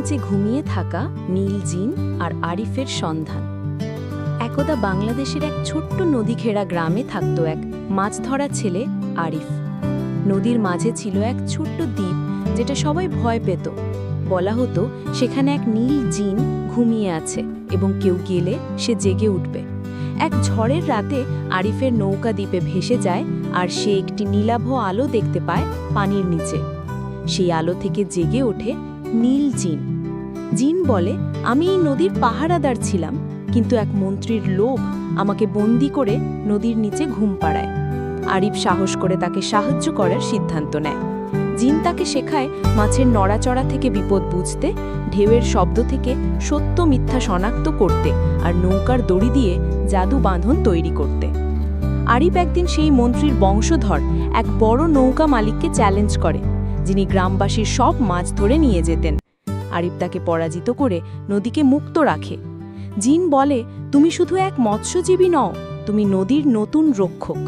নিচে ঘুমিয়ে থাকা নীল জিন আর আরিফের সন্ধান। একদা বাংলাদেশের এক ছোট্ট নদী ঘেরা গ্রামে থাকত এক মাছ ধরা ছেলে আরিফ। নদীর মাঝে ছিল এক ছোট্ট দ্বীপ, যেটা সবাই ভয় পেত। বলা হতো সেখানে এক নীল জিন ঘুমিয়ে আছে এবং কেউ গেলে সে জেগে উঠবে। এক ঝড়ের রাতে আরিফের নৌকা দ্বীপে ভেসে যায় আর সে একটি নীলাভ আলো দেখতে পায় পানির নিচে। সেই আলো থেকে জেগে ওঠে নীল জিন। জিন বলে, আমি এই নদীর পাহারাদার ছিলাম, কিন্তু এক মন্ত্রীর লোভ আমাকে বন্দি করে নদীর নিচে ঘুম পাড়ায়। আরিফ সাহস করে তাকে সাহায্য করার সিদ্ধান্ত নেয়। জিন তাকে শেখায় মাছের নড়াচড়া থেকে বিপদ বুঝতে, ঢেউয়ের শব্দ থেকে সত্য মিথ্যা শনাক্ত করতে আর নৌকার দড়ি দিয়ে জাদু বাঁধন তৈরি করতে। আরিফ একদিন সেই মন্ত্রীর বংশধর এক বড় নৌকা মালিককে চ্যালেঞ্জ করে, যিনি গ্রামবাসীর সব মাছ ধরে নিয়ে যেতেন। আরিফ তাকে পরাজিত করে নদীকে মুক্ত রাখে। জিন বলে, তুমি শুধু এক মৎস্যজীবী নও, তুমি নদীর নতুন রক্ষক।